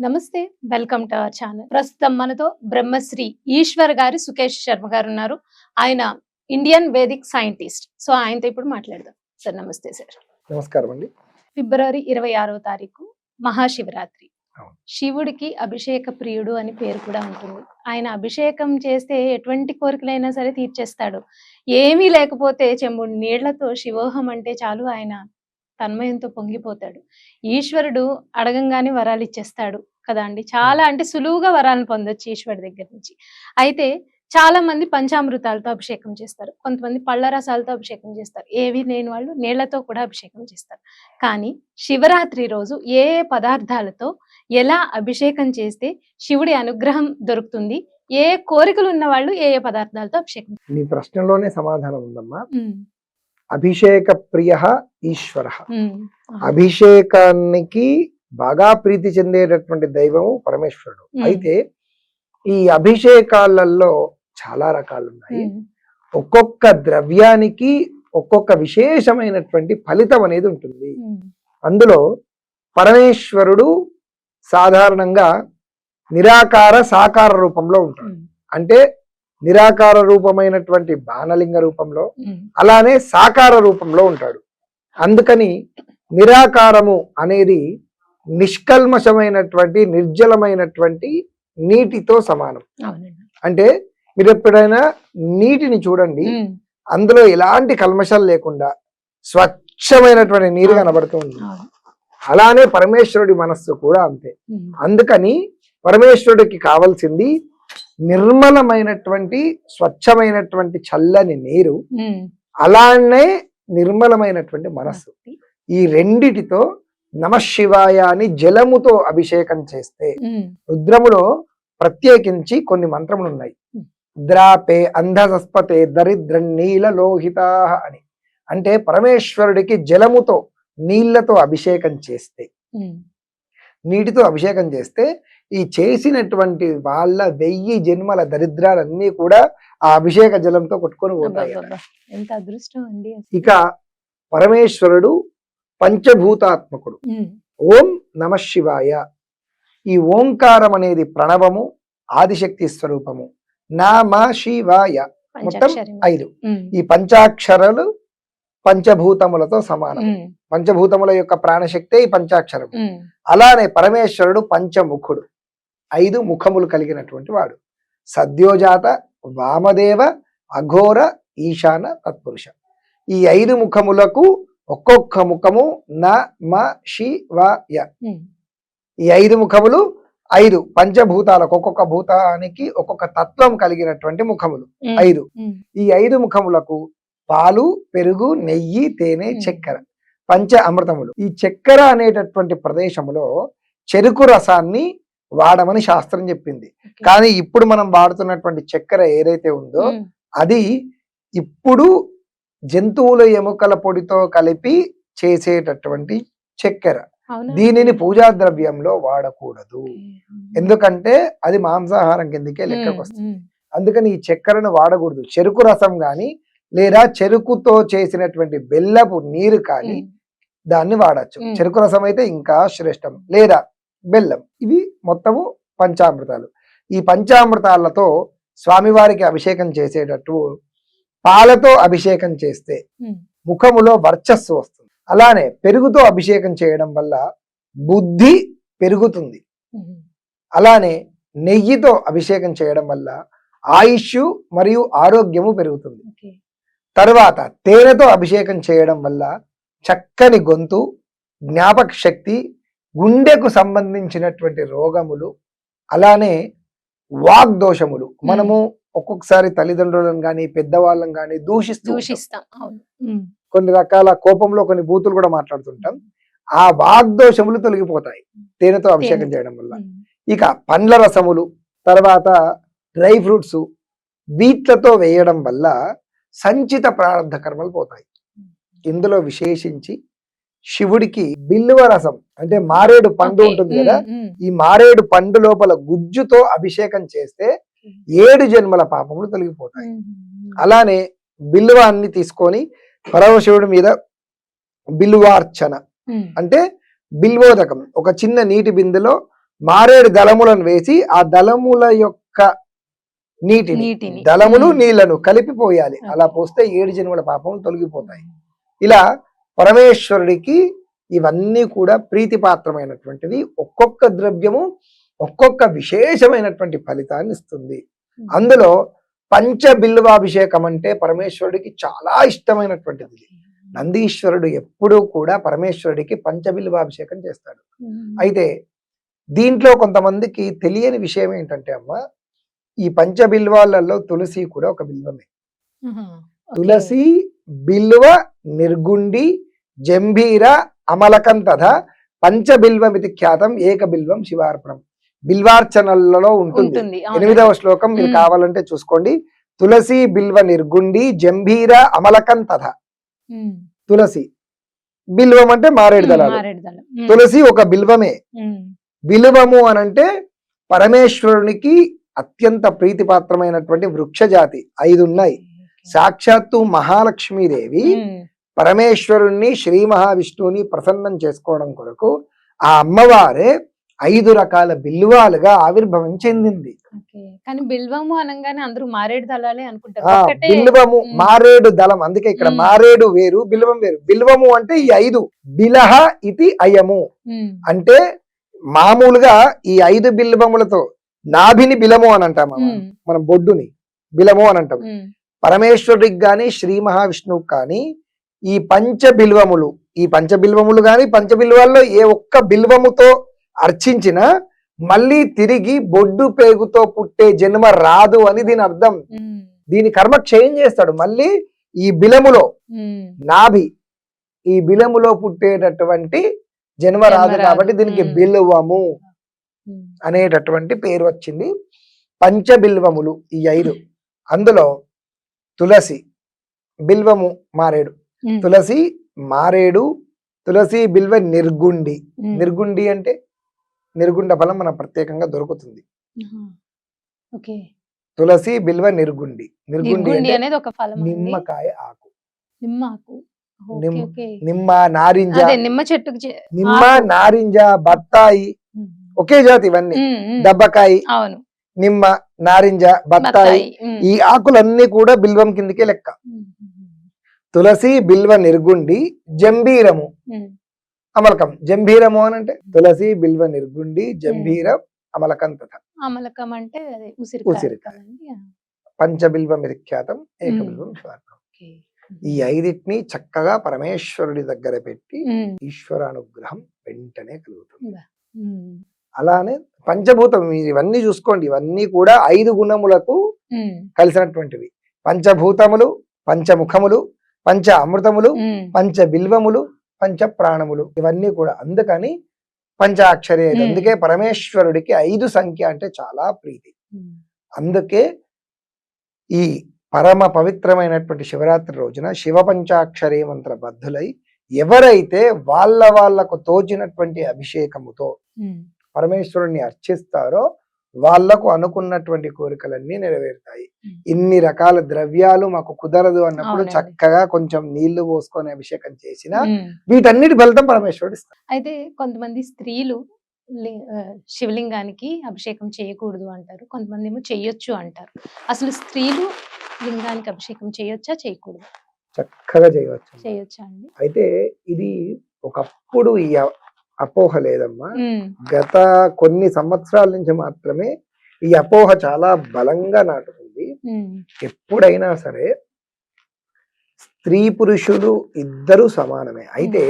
నమస్తే, welcome to our channel. ప్రస్తుతం మనతో బ్రహ్మశ్రీ ఈశ్వర్ గారు, సుకేష్ శర్మ గారు ఉన్నారు. ఆయన ఇండియన్ వేదిక్ సైంటిస్ట్. సో ఆయనతో ఇప్పుడు మాట్లాడదాం. సార్ నమస్తే. సార్ నమస్కారం అండి. ఫిబ్రవరి 26వ తారీఖు మహాశివరాత్రి. అవును. శివుడికి అభిషేక ప్రియుడు అని పేరు కూడా ఉంటుంది. ఆయన అభిషేకం చేస్తే ఎటువంటి కోరికలైనా సరే తీర్చేస్తాడు. ఏమీ లేకపోతే చెంబుడు నీళ్లతో శివోహం అంటే చాలు, ఆయన తన్మయంతో పొంగిపోతాడు. ఈశ్వరుడు అడగంగానే వరాలు ఇచ్చేస్తాడు కదా అండి. చాలా అంటే సులువుగా వరాలను పొందొచ్చు ఈశ్వరుడి దగ్గర నుంచి. అయితే చాలా మంది పంచామృతాలతో అభిషేకం చేస్తారు, కొంతమంది పళ్ళ రసాలతో అభిషేకం చేస్తారు, ఏవి లేని వాళ్ళు నీళ్లతో కూడా అభిషేకం చేస్తారు. కానీ శివరాత్రి రోజు ఏ ఏ పదార్థాలతో ఎలా అభిషేకం చేస్తే శివుడి అనుగ్రహం దొరుకుతుంది, ఏ కోరికలు ఉన్న వాళ్ళు ఏ ఏ పదార్థాలతో అభిషేకం? మీ ప్రశ్నలోనే సమాధానం ఉందమ్మా. అభిషేక ప్రియ ఈశ్వర. అభిషేకానికి బాగా ప్రీతి చెందేటటువంటి దైవము పరమేశ్వరుడు. అయితే ఈ అభిషేకాలలో చాలా రకాలు ఉన్నాయి. ఒక్కొక్క ద్రవ్యానికి ఒక్కొక్క విశేషమైనటువంటి ఫలితం అనేది ఉంటుంది. అందులో పరమేశ్వరుడు సాధారణంగా నిరాకార సాకార రూపంలో ఉంటాడు. అంటే నిరాకార రూపమైనటువంటి బాణలింగ రూపంలో, అలానే సాకార రూపంలో ఉంటాడు. అందుకని నిరాకారము అనేది నిష్కల్మషమైనటువంటి నిర్జలమైనటువంటి నీటితో సమానం. అంటే మీరు ఎప్పుడైనా నీటిని చూడండి, అందులో ఎలాంటి కల్మషాలు లేకుండా స్వచ్ఛమైనటువంటి నీరు కనబడుతుంది. అలానే పరమేశ్వరుడి మనస్సు కూడా అంతే. అందుకని పరమేశ్వరుడికి కావాల్సింది నిర్మలమైనటువంటి స్వచ్ఛమైనటువంటి చల్లని నీరు, అలానే నిర్మలమైనటువంటి మనస్సు. ఈ రెండిటితో నమశివాయ అని జలముతో అభిషేకం చేస్తే, రుద్రములో ప్రత్యేకించి కొన్ని మంత్రములు ఉన్నాయి. ద్రాపే అంధసస్పతే దరిద్ర నీల లోహితా అని. అంటే పరమేశ్వరుడికి జలముతో నీళ్లతో అభిషేకం చేస్తే, నీటితో అభిషేకం చేస్తే ఈ చేసినటువంటి వాళ్ళ 1000 జన్మల దరిద్రాలన్నీ కూడా ఆ అభిషేక జలంతో కొట్టుకొని పోతాయి. ఎంత అదృష్టం అండి. ఇక పరమేశ్వరుడు పంచభూతాత్మకుడు. ఓం నమ శివాయ. ఈ ఓంకారం అనేది ప్రణవము, ఆదిశక్తి స్వరూపము. నమ శివాయ మొత్తం 5. ఈ పంచాక్షరాలు పంచభూతములతో సమానం. పంచభూతముల యొక్క ప్రాణశక్తే ఈ పంచాక్షరం. అలానే పరమేశ్వరుడు పంచముఖుడు, 5 ముఖములు కలిగినటువంటి వాడు. సద్యోజాత, వామదేవ, అఘోర, ఈశాన, తత్పురుష. ఈ 5 ముఖములకు ఒక్కొక్క ముఖము నమ శివాయ. ఈ 5 ముఖములు 5 పంచభూతాలకు, ఒక్కొక్క భూతానికి ఒక్కొక్క తత్వం కలిగినటువంటి ముఖములు 5. ఈ 5 ముఖములకు పాలు, పెరుగు, నెయ్యి, తేనె, చక్కెర, పంచ అమృతములు. ఈ చక్కెర అనేటటువంటి ప్రదేశంలో చెరుకు రసాన్ని వాడమని శాస్త్రం చెప్పింది. కానీ ఇప్పుడు మనం వాడుతున్నటువంటి చక్కెర ఏదైతే ఉందో అది ఇప్పుడు జంతువుల ఎముకల పొడితో కలిపి చేసేటటువంటి చక్కెర. దీనిని పూజా ద్రవ్యంలో వాడకూడదు, ఎందుకంటే అది మాంసాహారం కిందకే లెక్కకు వస్తుంది. అందుకని ఈ చక్కెరను వాడకూడదు. చెరుకు రసం గాని లేదా చెరుకుతో చేసినటువంటి బెల్లపు నీరు కానీ దాన్ని వాడచ్చు. చెరుకు రసం అయితే ఇంకా శ్రేష్టం, లేదా బెల్లం. ఇవి మొత్తము పంచామృతాలు. ఈ పంచామృతాలతో స్వామివారికి అభిషేకం చేసేటట్టు పాలతో అభిషేకం చేస్తే ముఖములో వర్చస్సు వస్తుంది. అలానే పెరుగుతో అభిషేకం చేయడం వల్ల బుద్ధి పెరుగుతుంది. అలానే నెయ్యితో అభిషేకం చేయడం వల్ల ఆయుష్ మరియు ఆరోగ్యము పెరుగుతుంది. తర్వాత తేనెతో అభిషేకం చేయడం వల్ల చక్కని గొంతు, జ్ఞాపక శక్తి, గుండెకు సంబంధించినటువంటి రోగములు, అలానే వాగ్దోషములు. మనము ఒక్కొక్కసారి తల్లిదండ్రులను కానీ పెద్దవాళ్ళని కానీ దూషిస్తాం. కొన్ని రకాల కోపంలో కొన్ని బూతులు కూడా మాట్లాడుతుంటాం. ఆ వాగ్దోషములు తొలగిపోతాయి తేనెతో అభిషేకం చేయడం వల్ల. ఇక పండ్ల రసములు, తర్వాత డ్రై ఫ్రూట్స్ వీట్లతో వేయడం వల్ల సంచిత ప్రారంధ కర్మలు పోతాయి. ఇందులో విశేషించి శివుడికి బిల్లువ రసం అంటే మారేడు పండు ఉంటుంది కదా, ఈ మారేడు పండు లోపల గుజ్జుతో అభిషేకం చేస్తే 7 జన్మల పాపములు తొలగిపోతాయి. అలానే బిల్లువాన్ని తీసుకొని పరమశివుడి మీద బిల్వార్చన అంటే బిల్వోదకం, ఒక చిన్న నీటి బిందెలో మారేడు దళములను వేసి ఆ దళముల యొక్క నీటిని నీటిని. దళములు ఉమ్. నీళ్లను కలిపిపోయాలి. అలా పోస్తే 7 జన్మల పాపం తొలగిపోతాయి. ఇలా పరమేశ్వరుడికి ఇవన్నీ కూడా ప్రీతిపాత్రమైనటువంటిది. ఒక్కొక్క ద్రవ్యము ఒక్కొక్క విశేషమైనటువంటి ఫలితాన్ని ఇస్తుంది. అందులో పంచబిల్వాభిషేకం అంటే పరమేశ్వరుడికి చాలా ఇష్టమైనటువంటిది. నందీశ్వరుడు ఎప్పుడూ కూడా పరమేశ్వరుడికి పంచబిల్వాభిషేకం చేస్తాడు. అయితే దీంట్లో కొంతమందికి తెలియని విషయం ఏంటంటే అమ్మ, ఈ పంచబిల్వాలలో తులసి కూడా ఒక బిల్వమే. తులసి, బిల్వ, నిర్గుండి, జంభీర, అమలకం తథా పంచబిల్వమితి ఖ్యాతం ఏక బిల్వం శివార్పణం. బిల్వార్చనలలో ఉంటుంది. 8వ శ్లోకం మీరు కావాలంటే చూసుకోండి. తులసి, బిల్వ, నిర్గుండి, జంభీర, అమలకం తథా. తులసి బిల్వం అంటే మారేడు దళాలు. తులసి ఒక బిల్వమే. బిల్వము అనంటే పరమేశ్వరునికి అత్యంత ప్రీతిపాత్రమైనటువంటి వృక్ష జాతి 5 ఉన్నాయి. సాక్షాత్తు మహాలక్ష్మీదేవి పరమేశ్వరుణ్ణి శ్రీ మహావిష్ణువుని ప్రసన్నం చేసుకోవడం కొరకు ఆ అమ్మవారే 5 రకాల బిల్వాలుగా ఆవిర్భవం చెందింది. కానీ బిల్వము అనగానే అందరూ మారేడు దళాలే అనుకుంటారు. బిల్వము మారేడు దళం, అందుకే ఇక్కడ మారేడు వేరు బిల్వం వేరు. బిల్వము అంటే ఈ 5. బిలహ ఇది అయము అంటే మామూలుగా ఈ 5 బిల్వములతో నాభిని బిలము అని అంటాం. మనం బొడ్డుని బిలము అని అంటాం. పరమేశ్వరుడికి గాని శ్రీ మహావిష్ణువుకి కానీ ఈ పంచబిల్వములు గాని పంచబిల్వాల్లో ఏ ఒక్క బిల్వముతో అర్చించిన మళ్ళీ తిరిగి బొడ్డు పేగుతో పుట్టే జన్మ రాదు అని దీని అర్థం. దీని కర్మ క్షయం చేస్తాడు. మళ్ళీ ఈ బిలములో నాభి ఈ బిలములో పుట్టేటటువంటి జన్మ రాదు కాబట్టి దీనికి బిల్వము అనేటటువంటి పేరు వచ్చింది. పంచబిల్వములు ఈ 5. అందులో తులసి, బిల్వము మారేడు, తులసి మారేడు, తులసి బిల్వ నిర్గుండి. నిర్గుండి అంటే నిర్గుండ ఫలం మనం ప్రత్యేకంగా దొరుకుతుంది. తులసి బిల్వ నిర్గుండి. నిర్గుండి అనేది ఒక ఫలం. నిమ్మకాయ ఆకు, నిమ్మ నారింజ, నిమ్మ చెట్టు, నిమ్మ నారింజ, బత్తాయి ఒకే జాతి. ఇవన్నీ దబ్బకాయ, నిమ్మ, నారింజ, బత్తాయి ఈ ఆకులన్నీ కూడా బిల్వం కిందకే లెక్క. తులసి, బిల్వ, నిర్గుండి, జంబీరము, అమలకం. జంభీరము అని అంటే తులసి, బిల్వ, నిర్గుండి, జంభీరం, అమలకం తథ. అమలకం అంటే ఉసిరికాయ. పంచబిల్వ మిరిఖ్యాతం ఏకబిల్వం శివార్పణం. ఈ 5టిని చక్కగా పరమేశ్వరుడి దగ్గర పెట్టి ఈశ్వరానుగ్రహం వెంటనే కలుగుతుంది. అలానే పంచభూతం, మీరు ఇవన్నీ చూసుకోండి, ఇవన్నీ కూడా 5 గుణములకు కలిసినటువంటివి. పంచభూతములు, పంచముఖములు, పంచ అమృతములు, పంచ బిల్వములు, పంచ ప్రాణములు, ఇవన్నీ కూడా. అందుకని పంచాక్షరి. అందుకే పరమేశ్వరుడికి 5 సంఖ్య అంటే చాలా ప్రీతి. అందుకే ఈ పరమ పవిత్రమైనటువంటి శివరాత్రి రోజున శివ పంచాక్షరి మంత్ర బద్ధులై ఎవరైతే వాళ్ళకు తోచినటువంటి అభిషేకముతో పరమేశ్వరుణ్ణి అర్చిస్తారో వాళ్లకు అనుకున్నటువంటి కోరికలన్నీ నెరవేరుతాయి. ఇన్ని రకాల ద్రవ్యాలు మాకు కుదరదు అన్నప్పుడు చక్కగా కొంచెం నీళ్లు పోసుకొని అభిషేకం చేసిన వీటన్నిటి ఫలితం పరమేశ్వరుడు ఇస్తారు. అయితే కొంతమంది స్త్రీలు శివలింగానికి అభిషేకం చేయకూడదు అంటారు, కొంతమంది ఏమో చేయొచ్చు అంటారు. అసలు స్త్రీలు లింగానికి అభిషేకం చేయొచ్చా, చేయకూడదు? చక్కగా చేయొచ్చా అండి. అయితే ఇది ఒకప్పుడు ఈ అపోహ లేదమ్మా. గత కొన్ని సంవత్సరాల నుంచి మాత్రమే ఈ అపోహ చాలా బలంగా నాటుతుంది. ఎప్పుడైనా సరే స్త్రీ పురుషులు ఇద్దరు సమానమే. అయితే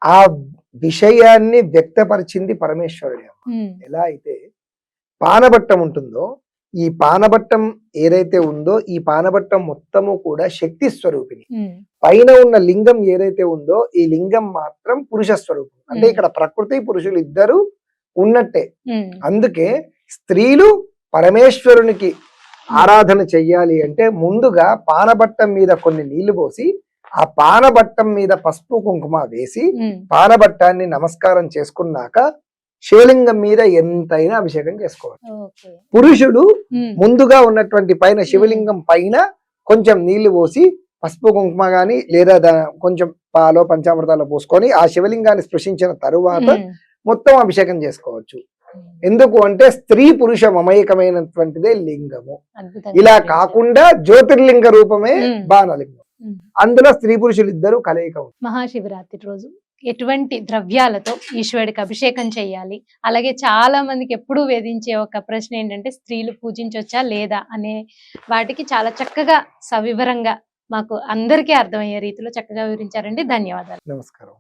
ఆ విషయాన్ని వ్యక్తపరిచింది పరమేశ్వరుడే. ఎలా అయితే పానబట్టం ఉంటుందో, ఈ పానబట్టం ఏదైతే ఉందో ఈ పానబట్టం మొత్తము కూడా శక్తి స్వరూపిణి. పైన ఉన్న లింగం ఏదైతే ఉందో ఈ లింగం మాత్రం పురుష స్వరూపం. అంటే ఇక్కడ ప్రకృతి పురుషులు ఇద్దరు ఉన్నట్టే. అందుకే స్త్రీలు పరమేశ్వరునికి ఆరాధన చెయ్యాలి అంటే ముందుగా పానబట్టం మీద కొన్ని నీళ్లు పోసి ఆ పానబట్టం మీద పసుపు కుంకుమ వేసి పానబట్టాన్ని నమస్కారం చేసుకున్నాక శివలింగం మీద ఎంతైనా అభిషేకం చేసుకోవాలి. పురుషులు ముందుగా ఉన్నటువంటి పైన శివలింగం పైన కొంచెం నీళ్లు పోసి పసుపు కుంకుమ గాని లేదా కొంచెం పాలో పంచామృతాలు పోసుకొని ఆ శివలింగాన్ని స్పృశించిన తరువాత మొత్తం అభిషేకం చేసుకోవచ్చు. ఎందుకు అంటే స్త్రీ పురుష మమైకమైనటువంటిదే లింగము. అద్భుతంగా ఇలా వివరించారు. కాకుండా జ్యోతిర్లింగ రూపమే ఉమ్. బాణలింగం. ఉమ్. అందులో స్త్రీ పురుషులు ఇద్దరు కలయిక ఉంది. మహాశివరాత్రి రోజు ఎటువంటి ద్రవ్యాలతో ఈశ్వరుడికి అభిషేకం చేయాలి? అలాగే చాలా మందికి ఎప్పుడూ వేధించే ఒక ప్రశ్న ఏంటంటే స్త్రీలు పూజించొచ్చా లేదా అనే వాటికి చాలా చక్కగా సవివరంగా మాకు అందరికీ అర్థమయ్యే రీతిలో చక్కగా వివరించారండి. ధన్యవాదాలు. నమస్కారం.